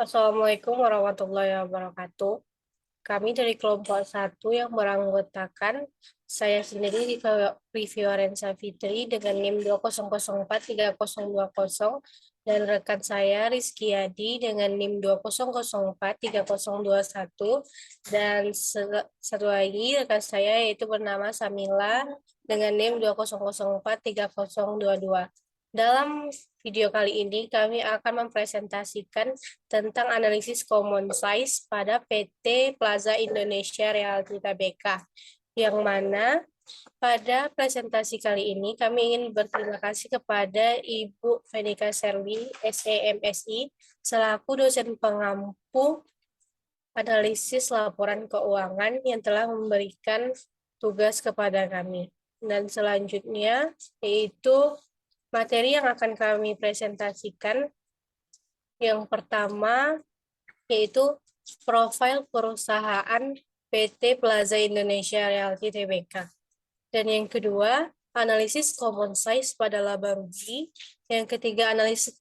Assalamualaikum warahmatullahi wabarakatuh. Kami dari kelompok satu yang beranggotakan saya sendiri di Reviewarensa Fitri dengan NIM 200430020 dan rekan saya Rizky Yadi dengan NIM 200430021 dan satu lagi rekan saya yaitu bernama Samila dengan NIM 200430022. Dalam video kali ini kami akan mempresentasikan tentang analisis common size pada PT Plaza Indonesia Realty Tbk, yang mana pada presentasi kali ini kami ingin berterima kasih kepada Ibu Venika Serwi, SEMSI, selaku dosen pengampu analisis laporan keuangan yang telah memberikan tugas kepada kami. Dan selanjutnya yaitu materi yang akan kami presentasikan yang pertama yaitu profil perusahaan PT Plaza Indonesia Realty Tbk. Dan yang kedua, analisis common size pada laba rugi. Yang ketiga, analisis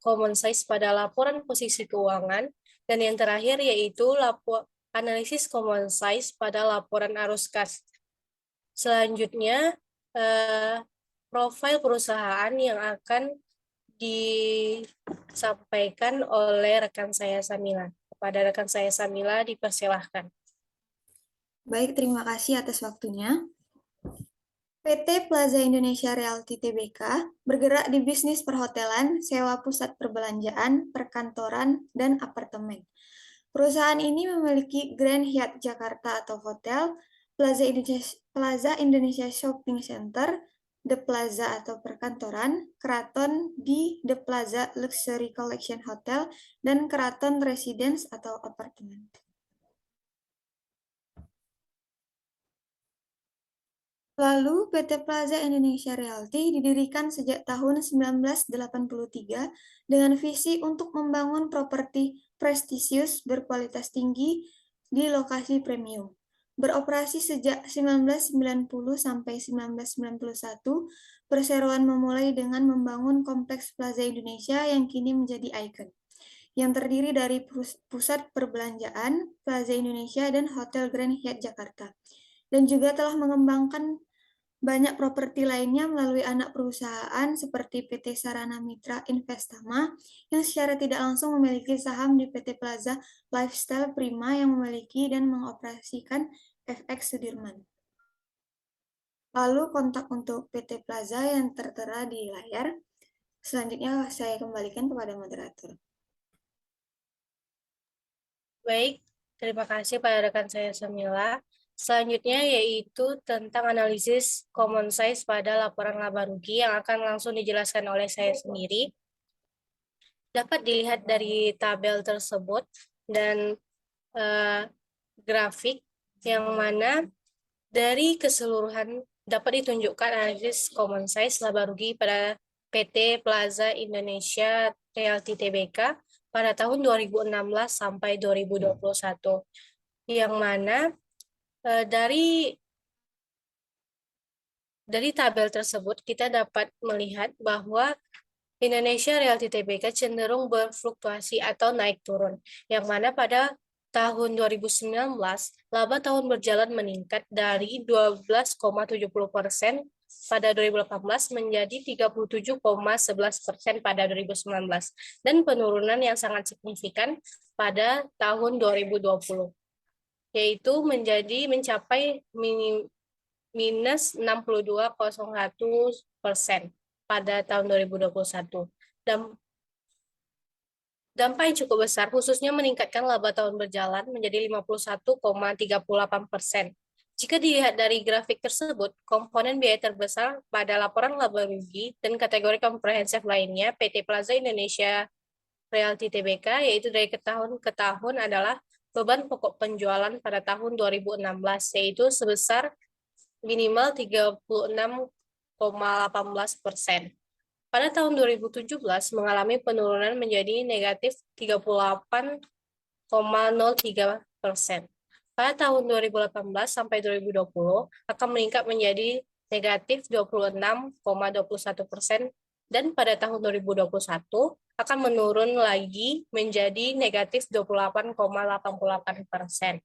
common size pada laporan posisi keuangan. Dan yang terakhir yaitu analisis common size pada laporan arus kas. Selanjutnya, profil perusahaan yang akan disampaikan oleh rekan saya Samila. Kepada rekan saya Samila dipersilahkan. Baik, terima kasih atas waktunya. PT Plaza Indonesia Realty Tbk bergerak di bisnis perhotelan, sewa pusat perbelanjaan, perkantoran, dan apartemen. Perusahaan ini memiliki Grand Hyatt Jakarta atau hotel, Plaza Indonesia Shopping Center, The Plaza atau perkantoran, Keraton di The Plaza Luxury Collection Hotel, dan Keraton Residence atau apartemen. Lalu, PT Plaza Indonesia Realty didirikan sejak tahun 1983 dengan visi untuk membangun properti prestisius berkualitas tinggi di lokasi premium. Beroperasi sejak 1990 sampai 1991, perseroan memulai dengan membangun Kompleks Plaza Indonesia yang kini menjadi ikon, yang terdiri dari pusat perbelanjaan, Plaza Indonesia, dan Hotel Grand Hyatt Jakarta. Dan juga telah mengembangkan banyak properti lainnya melalui anak perusahaan seperti PT Sarana Mitra Investama yang secara tidak langsung memiliki saham di PT Plaza Lifestyle Prima yang memiliki dan mengoperasikan FX Sudirman. Lalu kontak untuk PT Plaza yang tertera di layar. Selanjutnya saya kembalikan kepada moderator. Baik, terima kasih pada rekan saya Samila. Selanjutnya yaitu tentang analisis common size pada laporan laba rugi yang akan langsung dijelaskan oleh saya sendiri. Dapat dilihat dari tabel tersebut dan grafik yang mana dari keseluruhan dapat ditunjukkan analisis common size laba rugi pada PT Plaza Indonesia Realty Tbk pada tahun 2016 sampai 2021. Yang mana dari tabel tersebut kita dapat melihat bahwa Indonesia Realty Tbk cenderung berfluktuasi atau naik turun, yang mana pada tahun 2019, laba tahun berjalan meningkat dari 12,70% pada 2018 menjadi 37,11% pada 2019, dan penurunan yang sangat signifikan pada tahun 2020, yaitu mencapai minus 62,01% pada tahun 2021. Dan dampak yang cukup besar khususnya meningkatkan laba tahun berjalan menjadi 51,38%. Jika dilihat dari grafik tersebut, komponen biaya terbesar pada laporan laba rugi dan kategori komprehensif lainnya PT Plaza Indonesia Realty Tbk yaitu dari tahun ke tahun adalah beban pokok penjualan pada tahun 2016 yaitu sebesar minimal 36,18%. Pada tahun 2017 mengalami penurunan menjadi negatif 38,03%. Pada tahun 2018 sampai 2020 akan meningkat menjadi negatif 26,21% Dan pada tahun 2021 akan menurun lagi menjadi negatif 28,88%.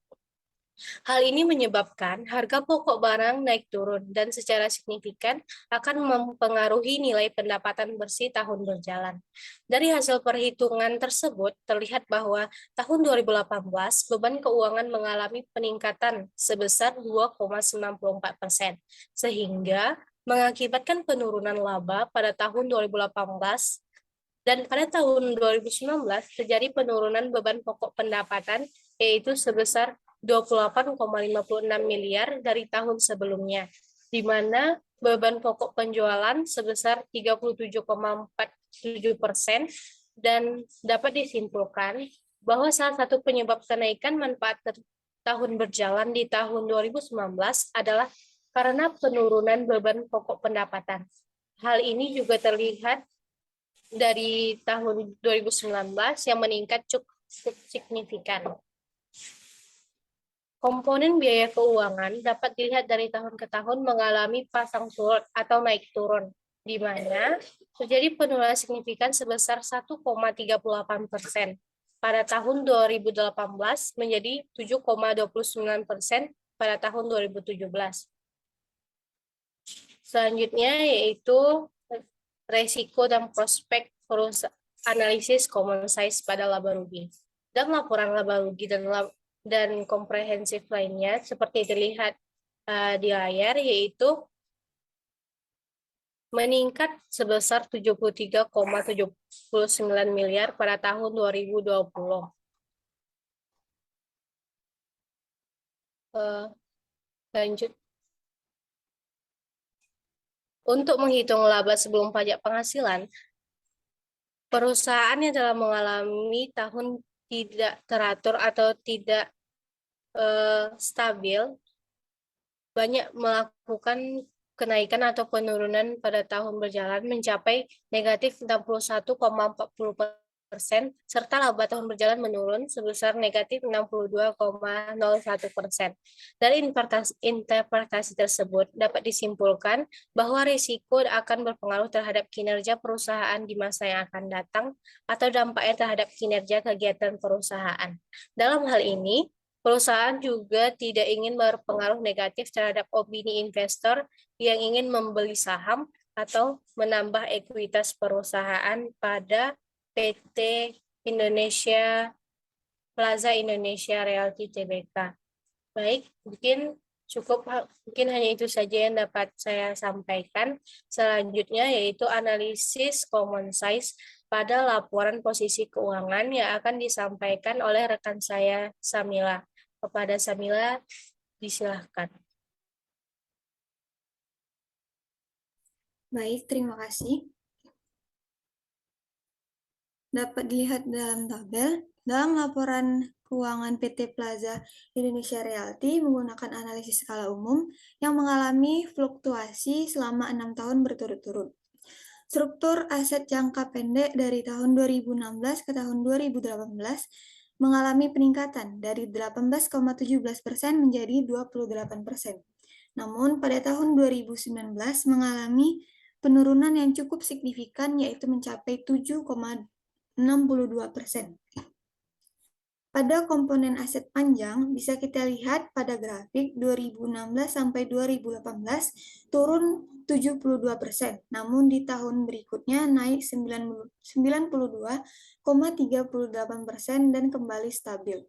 Hal ini menyebabkan harga pokok barang naik turun dan secara signifikan akan mempengaruhi nilai pendapatan bersih tahun berjalan. Dari hasil perhitungan tersebut terlihat bahwa tahun 2018 beban keuangan mengalami peningkatan sebesar 2,94%, sehingga mengakibatkan penurunan laba pada tahun 2018 dan pada tahun 2019 terjadi penurunan beban pokok pendapatan yaitu sebesar 28,56 miliar dari tahun sebelumnya, di mana beban pokok penjualan sebesar 37,47% dan dapat disimpulkan bahwa salah satu penyebab kenaikan manfaat tahun berjalan di tahun 2019 adalah karena penurunan beban pokok pendapatan. Hal ini juga terlihat dari tahun 2019 yang meningkat cukup signifikan. Komponen biaya keuangan dapat dilihat dari tahun ke tahun mengalami pasang surut atau naik turun, di mana terjadi penurunan signifikan sebesar 1,38% pada tahun 2018 menjadi 7,29% pada tahun 2017. Selanjutnya yaitu resiko dan prospek analisis common size pada laba rugi. Dan laporan laba rugi dan komprehensif lainnya seperti terlihat di layar, yaitu meningkat sebesar 73,79 miliar pada tahun 2020. Lanjut. Untuk menghitung laba sebelum pajak penghasilan, perusahaan yang telah mengalami tahun tidak teratur atau tidak stabil banyak melakukan kenaikan atau penurunan pada tahun berjalan mencapai negatif 61,40% serta laba tahun berjalan menurun sebesar negatif 62,01%. Dari interpretasi tersebut dapat disimpulkan bahwa risiko akan berpengaruh terhadap kinerja perusahaan di masa yang akan datang atau dampaknya terhadap kinerja kegiatan perusahaan. Dalam hal ini, perusahaan juga tidak ingin berpengaruh negatif terhadap opini investor yang ingin membeli saham atau menambah ekuitas perusahaan pada PT Plaza Indonesia Realty Tbk. Baik, mungkin hanya itu saja yang dapat saya sampaikan. Selanjutnya yaitu analisis common size pada laporan posisi keuangan yang akan disampaikan oleh rekan saya Samila. Kepada Samila, disilahkan. Baik, terima kasih. Dapat dilihat dalam tabel, dalam laporan keuangan PT Plaza Indonesia Realty menggunakan analisis skala umum yang mengalami fluktuasi selama 6 tahun berturut-turut. Struktur aset jangka pendek dari tahun 2016 ke tahun 2018 mengalami peningkatan dari 18,17% menjadi 28%. Namun pada tahun 2019 mengalami penurunan yang cukup signifikan yaitu mencapai 7,62%. Pada komponen aset panjang, bisa kita lihat pada grafik 2016 sampai 2018 turun 72%, namun di tahun berikutnya naik 92,38% dan kembali stabil.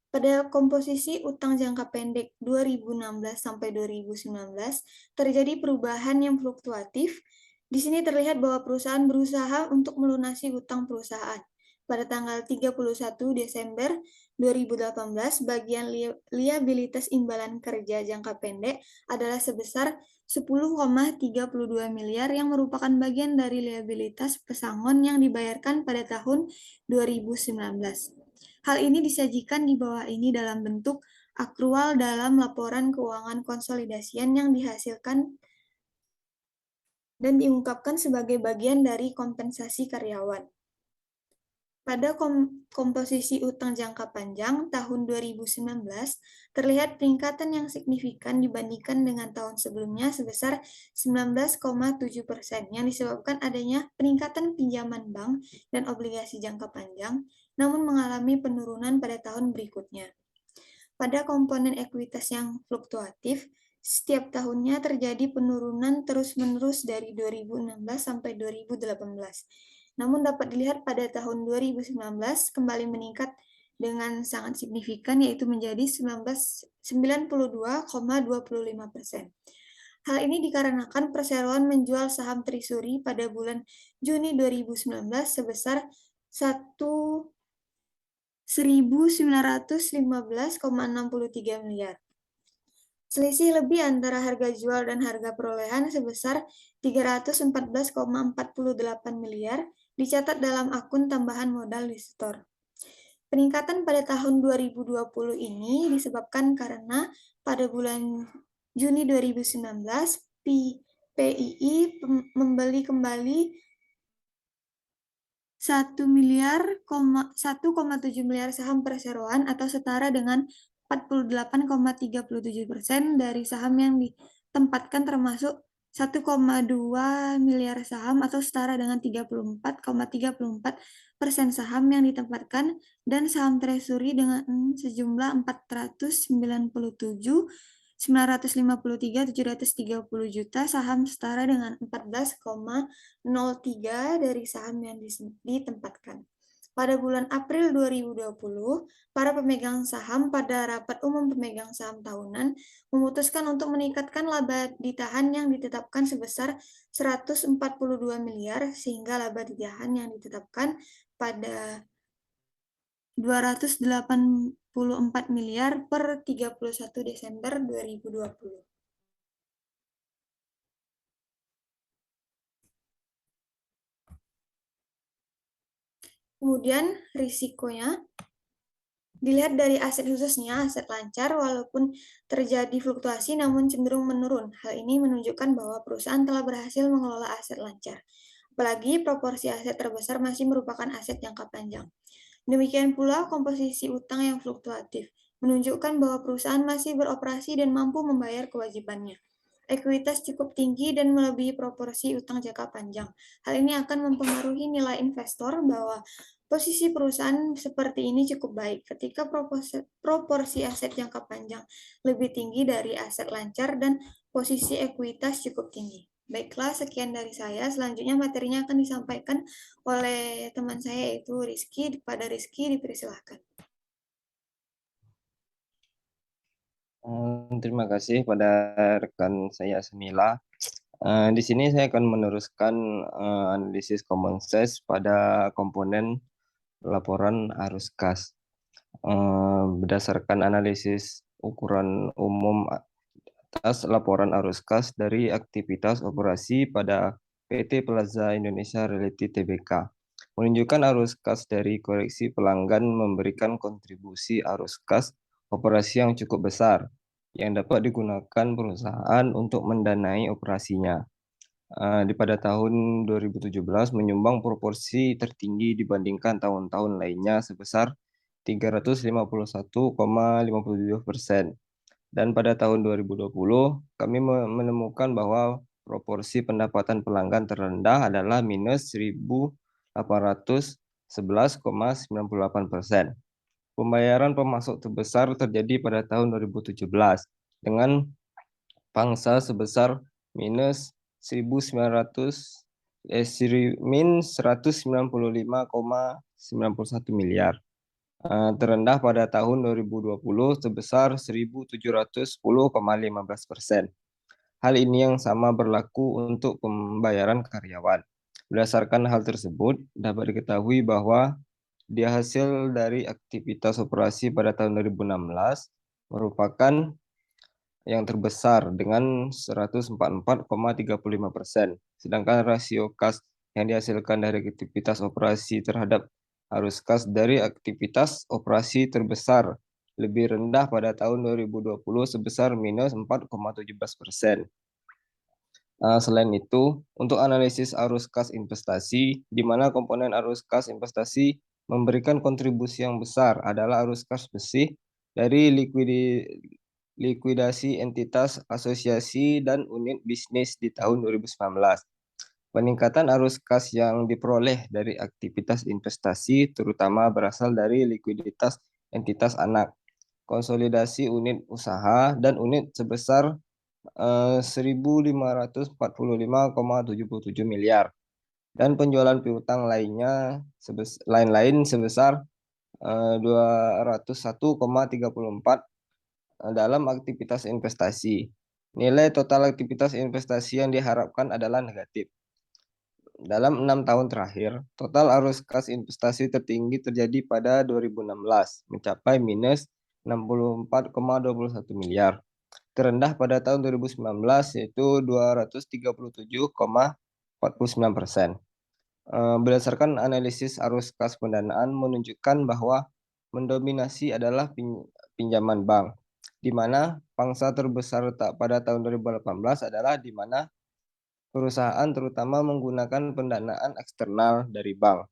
Pada komposisi utang jangka pendek 2016 sampai 2019 terjadi perubahan yang fluktuatif. Di sini terlihat bahwa perusahaan berusaha untuk melunasi utang perusahaan. Pada tanggal 31 Desember 2018, bagian liabilitas imbalan kerja jangka pendek adalah sebesar 10,32 miliar yang merupakan bagian dari liabilitas pesangon yang dibayarkan pada tahun 2019. Hal ini disajikan di bawah ini dalam bentuk akrual dalam laporan keuangan konsolidasian yang dihasilkan dan diungkapkan sebagai bagian dari kompensasi karyawan. Pada komposisi utang jangka panjang tahun 2019, terlihat peningkatan yang signifikan dibandingkan dengan tahun sebelumnya sebesar 19,7% yang disebabkan adanya peningkatan pinjaman bank dan obligasi jangka panjang, namun mengalami penurunan pada tahun berikutnya. Pada komponen ekuitas yang fluktuatif, setiap tahunnya terjadi penurunan terus-menerus dari 2016 sampai 2018. Namun dapat dilihat pada tahun 2019 kembali meningkat dengan sangat signifikan, yaitu menjadi 92,25%. Hal ini dikarenakan perseroan menjual saham Trisuri pada bulan Juni 2019 sebesar 1.915,63 miliar. Selisih lebih antara harga jual dan harga perolehan sebesar 314,48 miliar dicatat dalam akun tambahan modal di store. Peningkatan pada tahun 2020 ini disebabkan karena pada bulan Juni 2019, PII membeli kembali 1,7 miliar saham perseroan atau setara dengan 48,37% dari saham yang ditempatkan, termasuk 1,2 miliar saham atau setara dengan 34,34% saham yang ditempatkan, dan saham treasury dengan sejumlah 497.953.730 juta saham setara dengan 14,03 dari saham yang ditempatkan. Pada bulan April 2020, para pemegang saham pada rapat umum pemegang saham tahunan memutuskan untuk meningkatkan laba ditahan yang ditetapkan sebesar 142 miliar sehingga laba ditahan yang ditetapkan pada 284 miliar per 31 Desember 2020. Kemudian risikonya dilihat dari aset khususnya, aset lancar walaupun terjadi fluktuasi namun cenderung menurun. Hal ini menunjukkan bahwa perusahaan telah berhasil mengelola aset lancar. Apalagi proporsi aset terbesar masih merupakan aset jangka panjang. Demikian pula komposisi utang yang fluktuatif, menunjukkan bahwa perusahaan masih beroperasi dan mampu membayar kewajibannya. Ekuitas cukup tinggi dan melebihi proporsi utang jangka panjang. Hal ini akan mempengaruhi nilai investor bahwa posisi perusahaan seperti ini cukup baik ketika proporsi aset jangka panjang lebih tinggi dari aset lancar dan posisi ekuitas cukup tinggi. Baiklah, sekian dari saya. Selanjutnya materinya akan disampaikan oleh teman saya yaitu Rizky. Pada Rizky dipersilahkan. Terima kasih pada rekan saya Semila. Di sini saya akan meneruskan analisis common size pada komponen laporan arus kas. Berdasarkan analisis ukuran umum atas laporan arus kas dari aktivitas operasi pada PT Plaza Indonesia Realty Tbk, menunjukkan arus kas dari koreksi pelanggan memberikan kontribusi arus kas operasi yang cukup besar yang dapat digunakan perusahaan untuk mendanai operasinya. Pada tahun 2017 menyumbang proporsi tertinggi dibandingkan tahun-tahun lainnya sebesar 351,57%. Dan pada tahun 2020 kami menemukan bahwa proporsi pendapatan pelanggan terendah adalah minus 1.811,98%. Pembayaran pemasok terbesar terjadi pada tahun 2017 dengan pangsa sebesar minus 195,91 miliar. Terendah pada tahun 2020 sebesar 1.710,15%. Hal ini yang sama berlaku untuk pembayaran karyawan. Berdasarkan hal tersebut, dapat diketahui bahwa dia hasil dari aktivitas operasi pada tahun 2016 merupakan yang terbesar dengan 144,35%. Sedangkan rasio kas yang dihasilkan dari aktivitas operasi terhadap arus kas dari aktivitas operasi terbesar lebih rendah pada tahun 2020 sebesar minus 4,17%. Selain itu, untuk analisis arus kas investasi, di mana komponen arus kas investasi memberikan kontribusi yang besar adalah arus kas bersih dari likuidasi entitas, asosiasi, dan unit bisnis di tahun 2019. Peningkatan arus kas yang diperoleh dari aktivitas investasi terutama berasal dari likuiditas entitas anak, konsolidasi unit usaha, dan unit sebesar 1.545,77 miliar, dan penjualan piutang lain-lain sebesar 201,34 dalam aktivitas investasi. Nilai total aktivitas investasi yang diharapkan adalah negatif. Dalam 6 tahun terakhir, total arus kas investasi tertinggi terjadi pada 2016, mencapai minus 64,21 miliar. Terendah pada tahun 2019 yaitu 237,49%. Berdasarkan analisis arus kas pendanaan menunjukkan bahwa mendominasi adalah pinjaman bank, di mana pangsa terbesar pada tahun 2018 adalah di mana perusahaan terutama menggunakan pendanaan eksternal dari bank.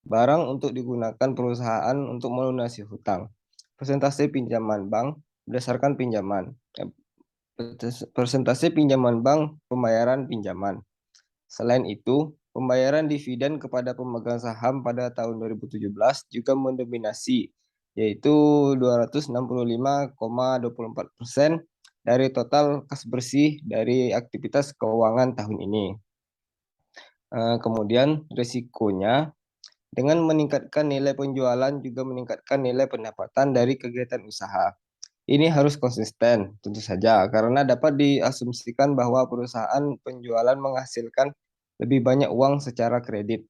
Barang untuk digunakan perusahaan untuk melunasi hutang. Persentase pinjaman bank berdasarkan pinjaman. Persentase pinjaman bank pembayaran pinjaman. Selain itu, pembayaran dividen kepada pemegang saham pada tahun 2017 juga mendominasi, yaitu 265,24% dari total kas bersih dari aktivitas keuangan tahun ini. Kemudian risikonya, dengan meningkatkan nilai penjualan juga meningkatkan nilai pendapatan dari kegiatan usaha. Ini harus konsisten, tentu saja, karena dapat diasumsikan bahwa perusahaan penjualan menghasilkan lebih banyak uang secara kredit.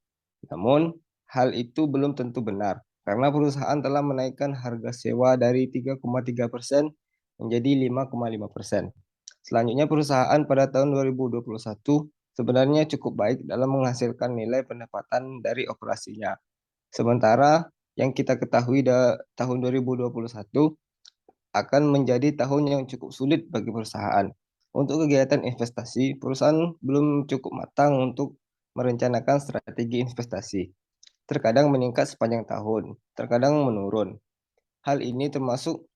Namun, hal itu belum tentu benar, karena perusahaan telah menaikkan harga sewa dari 3,3% menjadi 5,5%. Selanjutnya, perusahaan pada tahun 2021 sebenarnya cukup baik dalam menghasilkan nilai pendapatan dari operasinya. Sementara yang kita ketahui tahun 2021 akan menjadi tahun yang cukup sulit bagi perusahaan. Untuk kegiatan investasi, perusahaan belum cukup matang untuk merencanakan strategi investasi. Terkadang meningkat sepanjang tahun, terkadang menurun. Hal ini masuk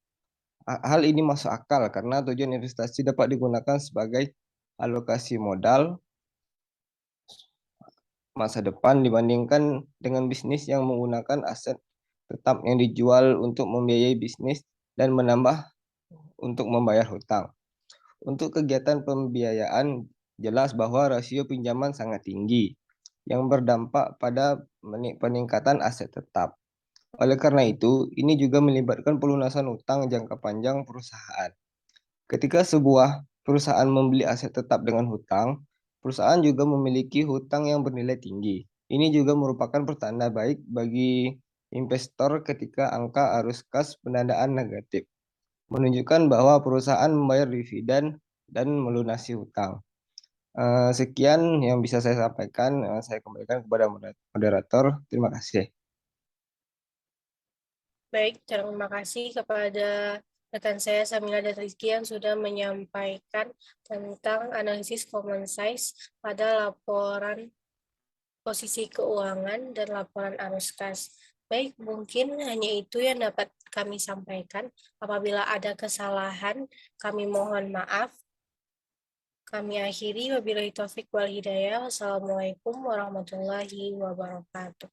akal karena tujuan investasi dapat digunakan sebagai alokasi modal masa depan dibandingkan dengan bisnis yang menggunakan aset tetap yang dijual untuk membiayai bisnis dan menambah untuk membayar hutang. Untuk kegiatan pembiayaan, jelas bahwa rasio pinjaman sangat tinggi yang berdampak pada peningkatan aset tetap. Oleh karena itu, ini juga melibatkan pelunasan utang jangka panjang perusahaan. Ketika sebuah perusahaan membeli aset tetap dengan hutang, perusahaan juga memiliki hutang yang bernilai tinggi. Ini juga merupakan pertanda baik bagi investor ketika angka arus kas pendanaan negatif, menunjukkan bahwa perusahaan membayar dividen dan melunasi hutang. Sekian yang bisa saya sampaikan. Saya kembalikan kepada moderator. Terima kasih. Baik, terima kasih kepada rekan saya Samila dan Rizky yang sudah menyampaikan tentang analisis common size pada laporan posisi keuangan dan laporan arus kas. Baik, mungkin hanya itu yang dapat kami sampaikan. Apabila ada kesalahan, kami mohon maaf. Kami akhiri, wabillahi taufik wal hidayah. Wassalamualaikum warahmatullahi wabarakatuh.